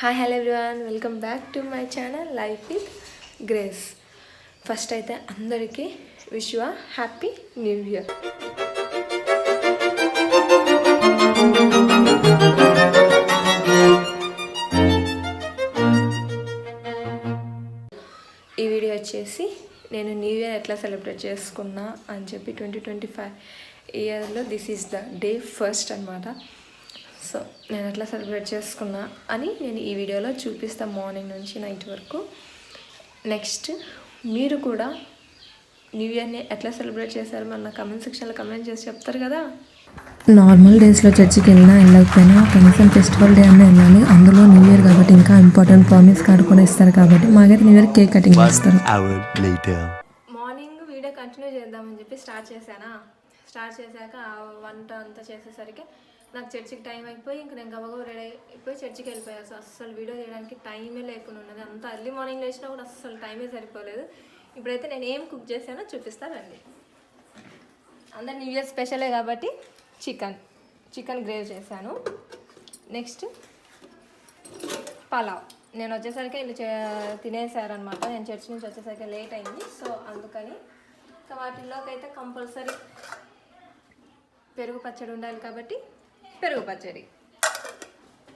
Hi hello everyone, welcome back to my channel life with grace. First అయితే అందరికీ wish you happy new year. ఈ video వచ్చేసి నేను new year ఎట్లా celebrate చేసుకున్నా అని చెప్పి 2025 ఇయర్లో this is the day first అనమాట. సో నేను ఎట్లా సెలబ్రేట్ చేసుకున్నా అని నేను ఈ వీడియోలో చూపిస్తాను, మార్నింగ్ నుంచి నైట్ వరకు. నెక్స్ట్ మీరు కూడా న్యూ ఇయర్ని ఎట్లా సెలబ్రేట్ చేశారు మన కమెంట్ సెక్షన్లో కమెంట్ చేసి చెప్తారు కదా. నార్మల్ డేస్లో చర్చికి వెళ్ళకపోయినా కనీసం ఫెస్టివల్ డే అన్నీ వెళ్ళాలి. అందులో న్యూ ఇయర్ కాబట్టి ఇంకా ఇంపార్టెంట్ ప్రామిస్ కార్డు కూడా ఇస్తారు కాబట్టి మాకైతే న్యూ ఇయర్ కేక్ కటింగ్ చేస్తారు. మార్నింగ్ వీడియో కంటిన్యూ చేద్దామని చెప్పి స్టార్ట్ చేశాక వంట అంతా చేసేసరికి నాకు చర్చికి టైం అయిపోయి ఇంక నేను గబగబా రెడీ అయిపోయి చర్చికి వెళ్ళిపోయాను. సో అస్సలు వీడియో తీయడానికి టైమే లేకుండా ఉన్నది. అంత ఎర్లీ మార్నింగ్ లేచినా కూడా అస్సలు టైమే సరిపోలేదు. ఇప్పుడైతే నేను ఏం కుక్ చేశానో చూపిస్తానండి. అందరు న్యూ ఇయర్ స్పెషలే కాబట్టి చికెన్ గ్రేవ్ చేశాను. నెక్స్ట్ పలావ్. నేను వచ్చేసరికి వీళ్ళు తినేసారనమాట. నేను చర్చి నుంచి వచ్చేసరికి లేట్ అయింది. సో అందుకని ఇంకా వాటిల్లోకి అయితే కంపల్సరీ పెరుగు పచ్చడి ఉండాలి కాబట్టి పెరుగు పచ్చడి.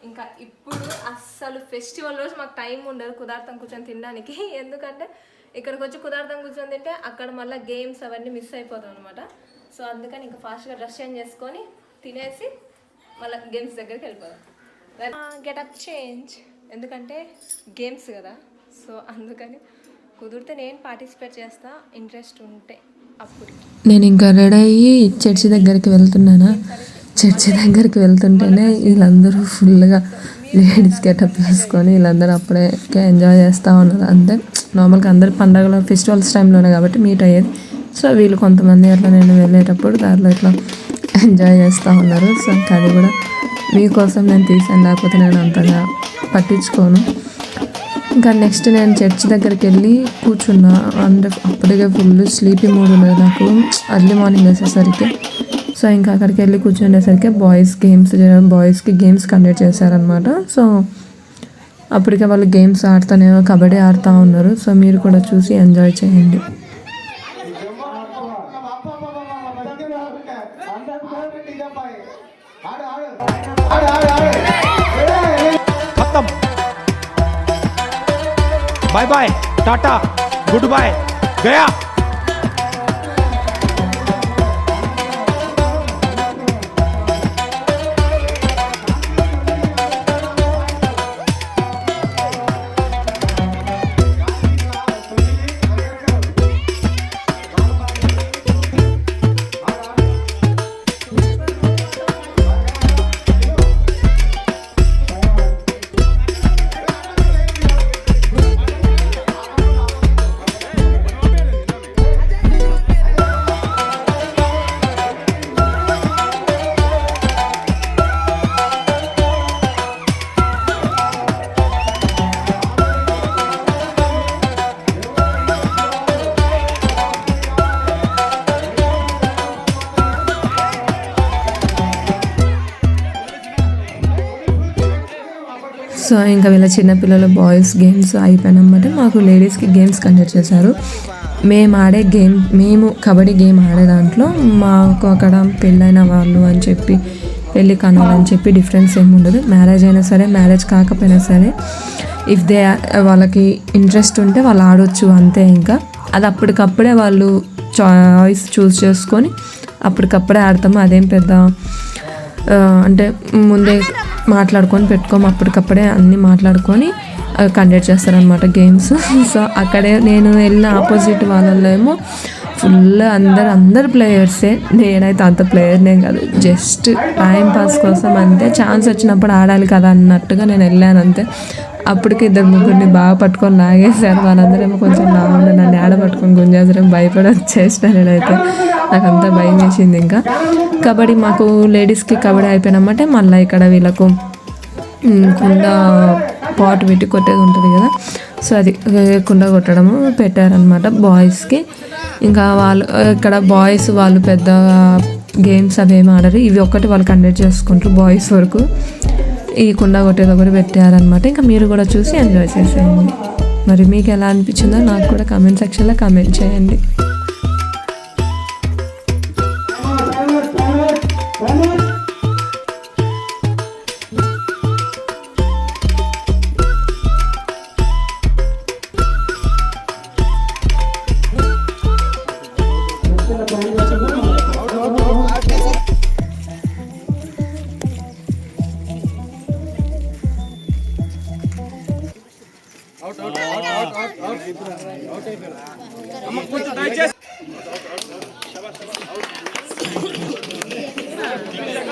ఇంకా ఇప్పుడు అస్సలు ఫెస్టివల్ రోజు మాకు టైం ఉండదు కుదార్థం కూర్చొని తినడానికి. ఎందుకంటే ఇక్కడికి వచ్చి కుదార్థం కూర్చొని తింటే అక్కడ మళ్ళీ గేమ్స్ అవన్నీ మిస్ అయిపోతాం అనమాట. సో అందుకని ఇంకా ఫాస్ట్గా డ్రెస్ చేంజ్ చేసుకొని తినేసి మళ్ళీ గేమ్స్ దగ్గరికి వెళ్ళిపోదాం. గెటప్ చేంజ్, ఎందుకంటే గేమ్స్ కదా. సో అందుకని కుదిరితే నేను పార్టిసిపేట్ చేస్తా, ఇంట్రెస్ట్ ఉంటే అప్పుడు. నేను ఇంకా రెడీ అయ్యి చర్చి దగ్గరికి వెళ్తున్నానా. చర్చి దగ్గరికి వెళ్తుంటేనే వీళ్ళందరూ ఫుల్గా లేడీస్ గెటప్ వేసుకొని వీళ్ళందరూ అప్పుడే ఎంజాయ్ చేస్తూ ఉన్నారు. అంతే నార్మల్గా అందరు పండగల ఫెస్టివల్స్ టైంలోనే కాబట్టి మీట్ అయ్యేది. సో వీళ్ళు కొంతమంది అట్లా నేను వెళ్ళేటప్పుడు దారిలో ఇట్లా ఎంజాయ్ చేస్తూ ఉన్నారు. సో ఇంకా అది కూడా మీకోసం నేను తీసాను, లేకపోతే నేను అంతగా పట్టించుకోను. ఇంకా నెక్స్ట్ నేను చర్చ్ దగ్గరికి వెళ్ళి కూర్చున్నా. అంటే అప్పటికే ఫుల్ స్లీపీ మూడ్ ఉన్నది నాకు ఎర్లీ మార్నింగ్ వేసేసరికి. సో ఇంకా అక్కడికి వెళ్ళి కూర్చుండేసరికి బాయ్స్కి గేమ్స్ కండక్ట్ చేశారనమాట. సో అప్పటికే వాళ్ళు గేమ్స్ ఆడుతూనే కబడ్డీ ఆడుతూ ఉన్నారు. సో మీరు కూడా చూసి ఎంజాయ్ చేయండి. Bye bye tata good bye गया. సో ఇంకా వీళ్ళ చిన్నపిల్లల బాయ్స్ గేమ్స్ అయిపోయినమాట. మాకు లేడీస్కి గేమ్స్ కండక్ట్ చేశారు. మేము కబడ్డీ గేమ్ ఆడే దాంట్లో మాకు అక్కడ పెళ్ళైన వాళ్ళు అని చెప్పి పెళ్ళి కనాలని చెప్పి డిఫరెన్స్ ఏమి ఉండదు. మ్యారేజ్ అయినా సరే మ్యారేజ్ కాకపోయినా సరే ఇఫ్ వాళ్ళకి ఇంట్రెస్ట్ ఉంటే వాళ్ళు ఆడొచ్చు అంతే. ఇంకా అది అప్పటికప్పుడే వాళ్ళు చాయిస్ చూస్ చేసుకొని అప్పటికప్పుడే ఆడతాము. అదేం పెద్ద అంటే ముందే మాట్లాడుకొని పెట్టుకోము, అప్పటికప్పుడే అన్నీ మాట్లాడుకొని కండక్ట్ చేస్తారనమాట గేమ్స్. సో అక్కడే నేను వెళ్ళిన ఆపోజిట్ వాళ్ళలో ఏమో ఫుల్ అందరు ప్లేయర్సే. నేనైతే అంత ప్లేయర్నే కాదు, జస్ట్ టైం పాస్ కోసం అంతే. ఛాన్స్ వచ్చినప్పుడు ఆడాలి కదా అన్నట్టుగా నేను వెళ్ళాను అంతే. అప్పటికి 2-3 బాగా పట్టుకొని లాగేశారు. వాళ్ళందరూ ఏమో కొంచెం లాగా నన్ను ఆడ పట్టుకొని గుంజేసరికి భయపడి వచ్చేసిన. నేనైతే నాకంతా భయం వేసింది. ఇంకా కబడ్డీ మాకు లేడీస్కి కబడ్డీ అయిపోయినమాట. మళ్ళీ ఇక్కడ వీళ్ళకు కుండ పాట్ పెట్టి కొట్టేది ఉంటుంది కదా. సో అది కుండ కొట్టడము పెట్టారనమాట బాయ్స్కి. ఇంకా వాళ్ళు ఇక్కడ బాయ్స్ వాళ్ళు పెద్ద గేమ్స్ అవి ఏమి ఆడరు. ఇవి ఒక్కటి వాళ్ళు కండక్ట్ చేసుకుంటారు బాయ్స్ వరకు. ఈ కుండ కొట్టేది ఒకటి పెట్టారనమాట. ఇంకా మీరు కూడా చూసి ఎంజాయ్ చేసేయండి. మరి మీకు ఎలా అనిపించిందో నాకు కూడా కామెంట్ సెక్షన్లో కామెంట్ చేయండి.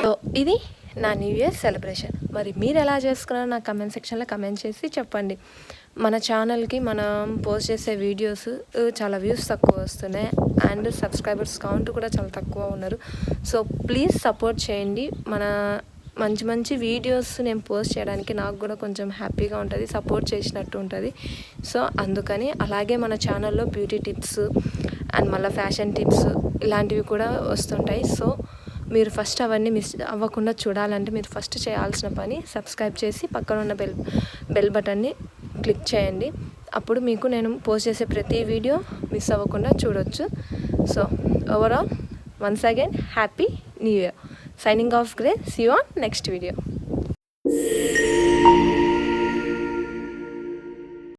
సో ఇది నా న్యూ ఇయర్ సెలబ్రేషన్. మరి మీరు ఎలా చేసుకున్నారో నా కమెంట్ సెక్షన్లో కమెంట్ చేసి చెప్పండి. మన ఛానల్కి మనం పోస్ట్ చేసే వీడియోస్ చాలా వ్యూస్ తక్కువ వస్తున్నాయి అండ్ సబ్స్క్రైబర్స్ కౌంట్ కూడా చాలా తక్కువ ఉన్నారు. సో ప్లీజ్ సపోర్ట్ చేయండి. మన మంచి మంచి వీడియోస్ నేను పోస్ట్ చేయడానికి నాకు కూడా కొంచెం హ్యాపీగా ఉంటుంది, సపోర్ట్ చేసినట్టు ఉంటుంది. సో అందుకని అలాగే మన ఛానల్లో బ్యూటీ టిప్స్ అండ్ మళ్ళీ ఫ్యాషన్ టిప్స్ ఇలాంటివి కూడా వస్తుంటాయి. సో మీరు ఫస్ట్ అవన్నీ మిస్ అవ్వకుండా చూడాలంటే మీరు ఫస్ట్ చేయాల్సిన పని సబ్స్క్రైబ్ చేసి పక్కన ఉన్న బెల్ బటన్ని క్లిక్ చేయండి. అప్పుడు మీకు నేను పోస్ట్ చేసే ప్రతి వీడియో మిస్ అవ్వకుండా చూడొచ్చు. So overall once again happy new year. Signing off, Grace. See you on next video.